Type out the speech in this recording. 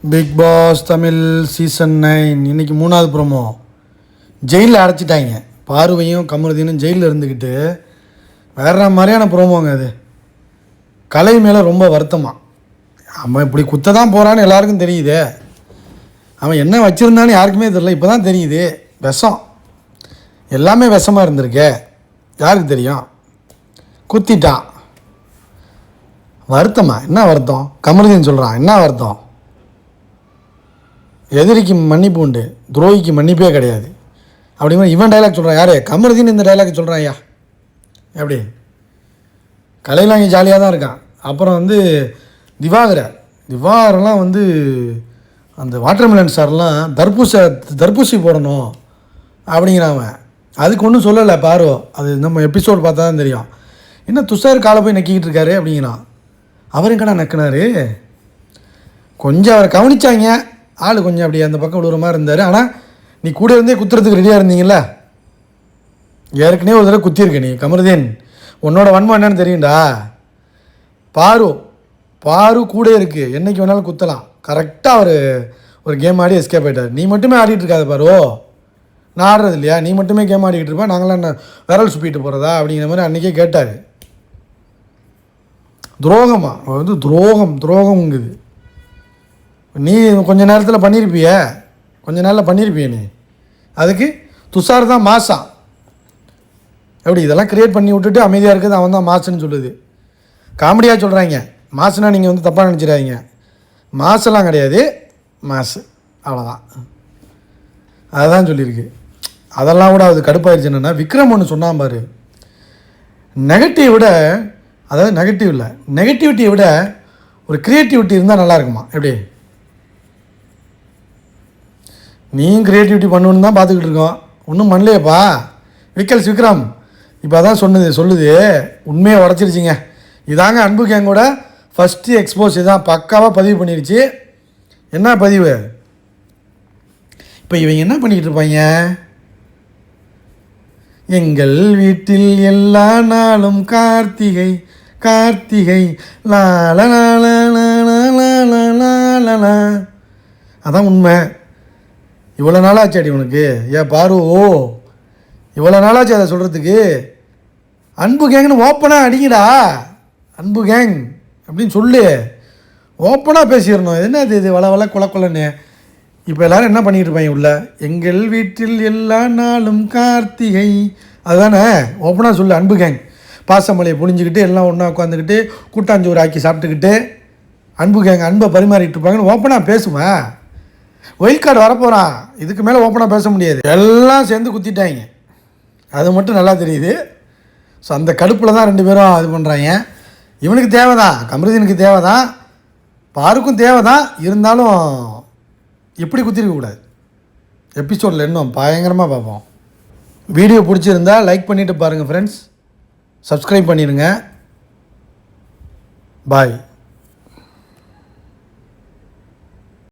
Big pass Tamil season 9 இன்றைக்கி 3வது promo. ஜெயிலில் அடைச்சிட்டாங்க. பார்வையும் கமருதீனும் ஜெயிலில் இருந்துக்கிட்டு வேற மாதிரியான ப்ரோமோங்க அது. கலை மேலே ரொம்ப வருத்தமாக. அவன் இப்படி குத்த தான் போகிறான்னு எல்லாருக்கும் தெரியுது. அவன் என்ன வச்சுருந்தான்னு யாருக்குமே தெரியல. இப்போ தான் தெரியுது. விஷம் எல்லாமே விஷமாக இருந்திருக்கே. யாருக்கு தெரியும்? குத்திட்டான். வருத்தமா? என்ன வருத்தம்? கமருதீன் சொல்கிறான். என்ன வருத்தம்? எதிரிக்கு மன்னிப்பு உண்டு, துரோகிக்கு மன்னிப்பே கிடையாது அப்படிங்கிற இவன் டைலாக் சொல்கிறான். யார்? கமருதீன் இந்த டைலாக் சொல்கிறான். ஐயா எப்படி கலையில் அங்கே ஜாலியாக தான் இருக்கான். அப்புறம் திவாகரெலாம் அந்த வாட்டர்மெலன் சார்லாம் தர்பூசி போடணும் அப்படிங்கிறவன் அதுக்கு ஒன்றும் சொல்லலை. பாரோ அது நம்ம எபிசோடு பார்த்தா தான் தெரியும். என்ன துஷார் காலை போய் நக்கிக்கிட்டு இருக்காரு அப்படிங்கிறான். அவரும் கடை நக்கினார். கொஞ்சம் அவரை கவனிச்சாங்க. ஆள் கொஞ்சம் அப்படி அந்த பக்கம் விடுற மாதிரி இருந்தார். ஆனால் நீ கூட இருந்தே குத்துறதுக்கு ரெடியாக இருந்தீங்கள. ஏற்கனவே ஒரு தடவை குத்திருக்க நீ. கமருதீன் உன்னோட வன்மம் என்னன்னு தெரியும்டா. பாரு கூட இருக்குது. என்றைக்கு வேணாலும் குத்தலாம். கரெக்டாக ஒரு கேம் ஆடி எஸ்கேப் ஆகிட்டார். நீ மட்டுமே ஆடிட்டு இருக்காது பாரு. நான் ஆடுறது இல்லையா? நீ மட்டுமே கேம் ஆடிக்கிட்டு இருப்பா, நாங்களாம் என்ன விரல் சுப்பிட்டு போகிறதா அப்படிங்கிற மாதிரி அன்றைக்கே கேட்டார். துரோகமா? துரோகம்ங்குது. நீ கொஞ்ச நேரத்தில் பண்ணியிருப்பிய, கொஞ்ச நாளில் பண்ணியிருப்பிய நீ. அதுக்கு துஷார் தான் மாசா. எப்படி இதெல்லாம் க்ரியேட் பண்ணி விட்டுட்டு அமைதியாக இருக்குது. அவன் தான் மாசுன்னு சொல்லுது. காமெடியாக சொல்கிறாங்க. மாசுனா நீங்கள் தப்பாக நினச்சிடாதீங்க. மாசெல்லாம் கிடையாது, மாசு அவ்வளோதான். அதுதான் சொல்லியிருக்கு. அதெல்லாம் கூட அது கடுப்பாயிருச்சு. என்னென்னா விக்ரம் ஒன்று சொன்னான் பாரு. நெகட்டிவிட்டியை விட ஒரு க்ரியேட்டிவிட்டி இருந்தால் நல்லா இருக்குமா? எப்படி நீயும் க்ரியேட்டிவிட்டி பண்ணணுன்னு தான் பார்த்துக்கிட்டு இருக்கோம். ஒன்றும் பண்ணலையேப்பா. விக்ரம் இப்போ அதான் சொல்லுது உண்மையை உடச்சிருச்சிங்க. இதாங்க அன்பு கேங்கோட ஃபஸ்ட்டு எக்ஸ்போஸ். இதான் பக்காவாக பதிவு பண்ணிருச்சு. என்ன பதிவு? இப்போ இவங்க என்ன பண்ணிக்கிட்டு இருப்பாங்க? எங்கள் வீட்டில் எல்லா நாளும் கார்த்திகை அதான் உண்மை. இவ்வளோ நாளாச்சு அடி உனக்கு. பாரு இவ்வளோ நாளாச்சு அதை சொல்கிறதுக்கு. அன்பு கேங்னு ஓப்பனாக அடிங்கடா. அன்பு கேங் அப்படின்னு சொல்லு. ஓப்பனாக பேசிடணும். என்னது இது வள கொலன்னு? இப்போ எல்லோரும் என்ன பண்ணிகிட்டு இருப்பாங்க உள்ள? எங்கள் வீட்டில் எல்லா நாளும் கார்த்திகை. அதுதானே ஓப்பனாக சொல்லு. அன்பு கேங் பாசமலையை புழிஞ்சிக்கிட்டு எல்லாம் ஒன்றா உட்காந்துக்கிட்டு கூட்டாஞ்சோறு ஆக்கி சாப்பிட்டுக்கிட்டு அன்பு கேங் அன்பை பரிமாறிட்டு இருப்பாங்கன்னு ஓப்பனாக பேசுவேன். ஒயில்ட் கார்டு வரப்போகிறான். இதுக்கு மேலே ஓப்பனாக பேச முடியாது. எல்லாம் சேர்ந்து குத்திட்டாங்க. அது மட்டும் நல்லா தெரியுது. ஸோ அந்த கடுப்பில் தான் ரெண்டு பேரும் இது பண்ணுறாங்க. இவனுக்கு தேவை தான், கமருதீனுக்கு தேவை தான், பாருக்கும் தேவை தான். இருந்தாலும் எப்படி குத்திருக்கக்கூடாது. எபிசோடில் இன்னும் பயங்கரமாக பார்ப்போம். வீடியோ பிடிச்சிருந்தா லைக் பண்ணிவிட்டு பாருங்கள் ஃப்ரெண்ட்ஸ். சப்ஸ்கிரைப் பண்ணிடுங்க. பாய்.